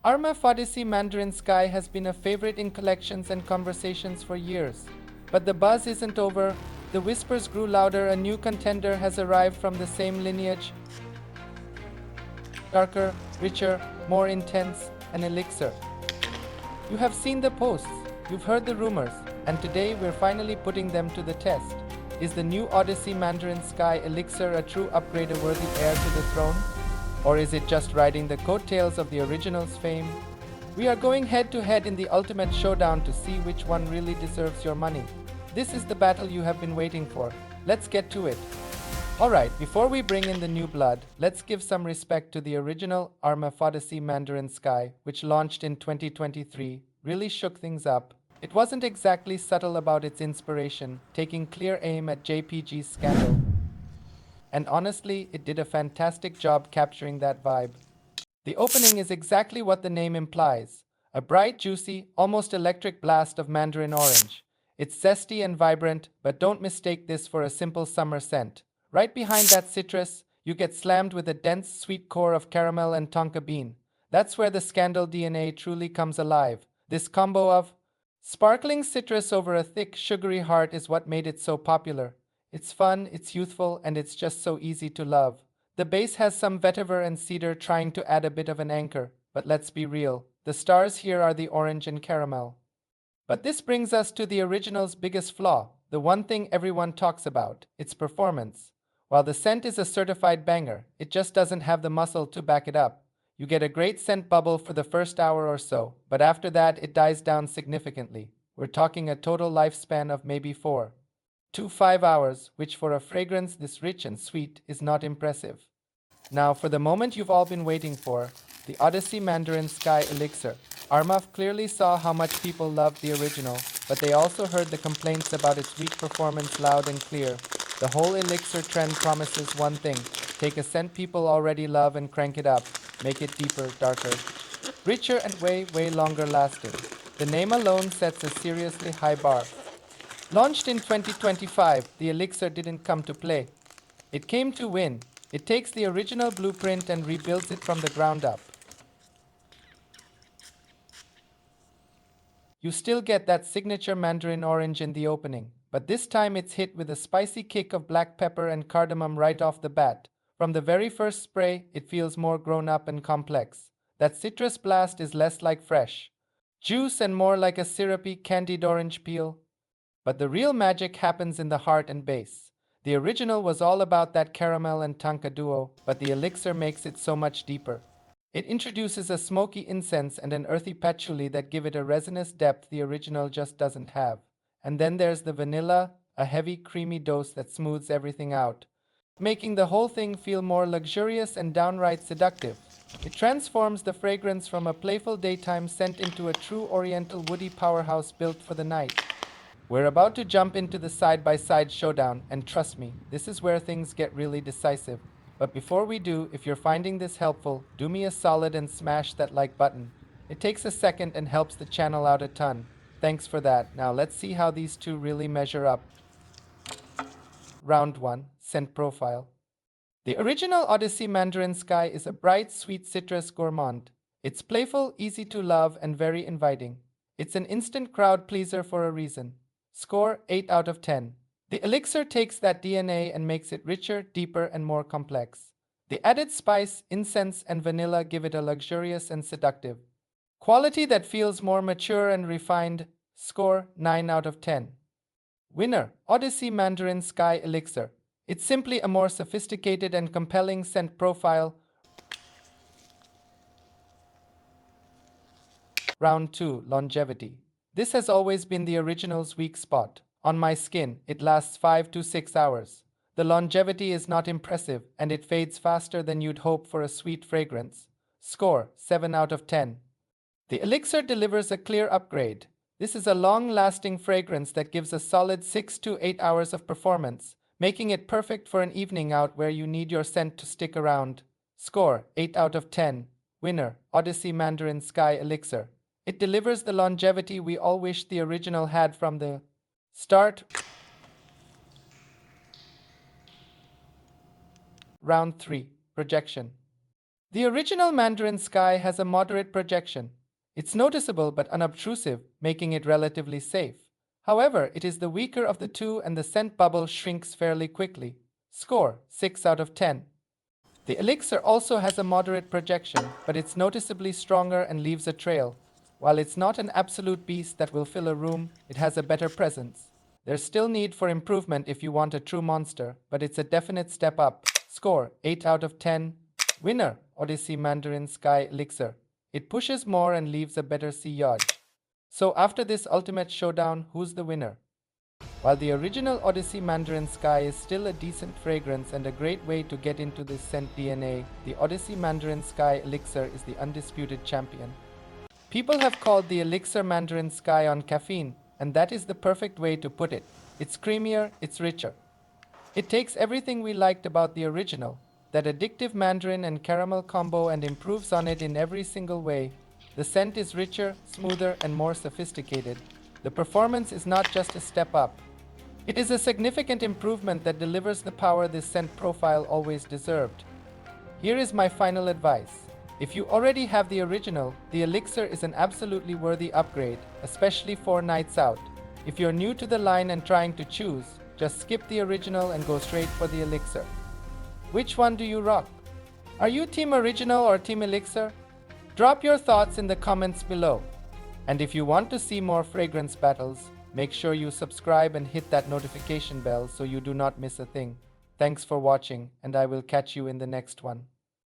Armaf Odyssey Mandarin Sky has been a favorite in collections and conversations for years. But the buzz isn't over. The whispers grew louder. A new contender has arrived from the same lineage. Darker, richer, more intense, an elixir. You have seen the posts, you've heard the rumors, and today we're finally putting them to the test. Is the new Odyssey Mandarin Sky Elixir a true upgrade, a worthy heir to the throne? Or is it just riding the coattails of the original's fame? We are going head to head in the ultimate showdown to see which one really deserves your money. This is the battle you have been waiting for. Let's get to it. Alright, before we bring in the new blood, let's give some respect to the original Armaf Odyssey Mandarin Sky, which launched in 2023, really shook things up. It wasn't exactly subtle about its inspiration, taking clear aim at JPG's scandal. And honestly, it did a fantastic job capturing that vibe. The opening is exactly what the name implies. A bright, juicy, almost electric blast of mandarin orange. It's zesty and vibrant, but don't mistake this for a simple summer scent. Right behind that citrus, you get slammed with a dense, sweet core of caramel and tonka bean. That's where the scandal DNA truly comes alive. This combo of sparkling citrus over a thick, sugary heart is what made it so popular. It's fun, it's youthful, and it's just so easy to love. The base has some vetiver and cedar trying to add a bit of an anchor, but let's be real. The stars here are the orange and caramel. But this brings us to the original's biggest flaw, the one thing everyone talks about, its performance. While the scent is a certified banger, it just doesn't have the muscle to back it up. You get a great scent bubble for the first hour or so, but after that it dies down significantly. We're talking a total lifespan of maybe 4 to 5 hours, which for a fragrance this rich and sweet is not impressive. Now for the moment you've all been waiting for, the Odyssey Mandarin Sky Elixir. Armaf clearly saw how much people loved the original, but they also heard the complaints about its weak performance loud and clear. The whole elixir trend promises one thing: take a scent people already love and crank it up, make it deeper, darker, richer, and way longer lasting. The name alone sets a seriously high bar. Launched in 2025, the elixir didn't come to play. It came to win. It takes the original blueprint and rebuilds it from the ground up. You still get that signature mandarin orange in the opening, but this time it's hit with a spicy kick of black pepper and cardamom right off the bat. From the very first spray, it feels more grown up and complex. That citrus blast is less like fresh juice and more like a syrupy, candied orange peel. But the real magic happens in the heart and base. The original was all about that caramel and tonka duo, but the elixir makes it so much deeper. It introduces a smoky incense and an earthy patchouli that give it a resinous depth the original just doesn't have. And then there's the vanilla, a heavy, creamy dose that smooths everything out, making the whole thing feel more luxurious and downright seductive. It transforms the fragrance from a playful daytime scent into a true oriental woody powerhouse built for the night. We're about to jump into the side-by-side showdown, and trust me, this is where things get really decisive. But before we do, if you're finding this helpful, do me a solid and smash that like button. It takes a second and helps the channel out a ton. Thanks for that. Now let's see how these two really measure up. Round 1, Scent Profile. The original Odyssey Mandarin Sky is a bright, sweet citrus gourmand. It's playful, easy to love, and very inviting. It's an instant crowd pleaser for a reason. Score 8 out of 10. The elixir takes that DNA and makes it richer, deeper, and more complex. The added spice, incense, and vanilla give it a luxurious and seductive quality that feels more mature and refined. Score 9 out of 10. Winner, Odyssey Mandarin Sky Elixir. It's simply a more sophisticated and compelling scent profile. Round 2, Longevity. This has always been the original's weak spot. On my skin, it lasts 5 to 6 hours. The longevity is not impressive, and it fades faster than you'd hope for a sweet fragrance. Score 7 out of 10. The elixir delivers a clear upgrade. This is a long-lasting fragrance that gives a solid 6 to 8 hours of performance, making it perfect for an evening out where you need your scent to stick around. Score 8 out of 10. Winner, Odyssey Mandarin Sky Elixir. It delivers the longevity we all wish the original had from the start. Round 3, Projection. The original Mandarin Sky has a moderate projection. It's noticeable but unobtrusive, making it relatively safe. However, it is the weaker of the two and the scent bubble shrinks fairly quickly. Score 6 out of 10. The elixir also has a moderate projection, but it's noticeably stronger and leaves a trail. While it's not an absolute beast that will fill a room, it has a better presence. There's still need for improvement if you want a true monster, but it's a definite step up. Score 8 out of 10. Winner, Odyssey Mandarin Sky Elixir. It pushes more and leaves a better sillage. So after this ultimate showdown, who's the winner? While the original Odyssey Mandarin Sky is still a decent fragrance and a great way to get into this scent DNA, the Odyssey Mandarin Sky Elixir is the undisputed champion. People have called the Elixir Mandarin Sky on caffeine, and that is the perfect way to put it. It's creamier, it's richer. It takes everything we liked about the original, that addictive mandarin and caramel combo, and improves on it in every single way. The scent is richer, smoother, and more sophisticated. The performance is not just a step up. It is a significant improvement that delivers the power this scent profile always deserved. Here is my final advice. If you already have the original, the Elixir is an absolutely worthy upgrade, especially for nights out. If you're new to the line and trying to choose, just skip the original and go straight for the Elixir. Which one do you rock? Are you Team Original or Team Elixir? Drop your thoughts in the comments below. And if you want to see more fragrance battles, make sure you subscribe and hit that notification bell so you do not miss a thing. Thanks for watching, and I will catch you in the next one.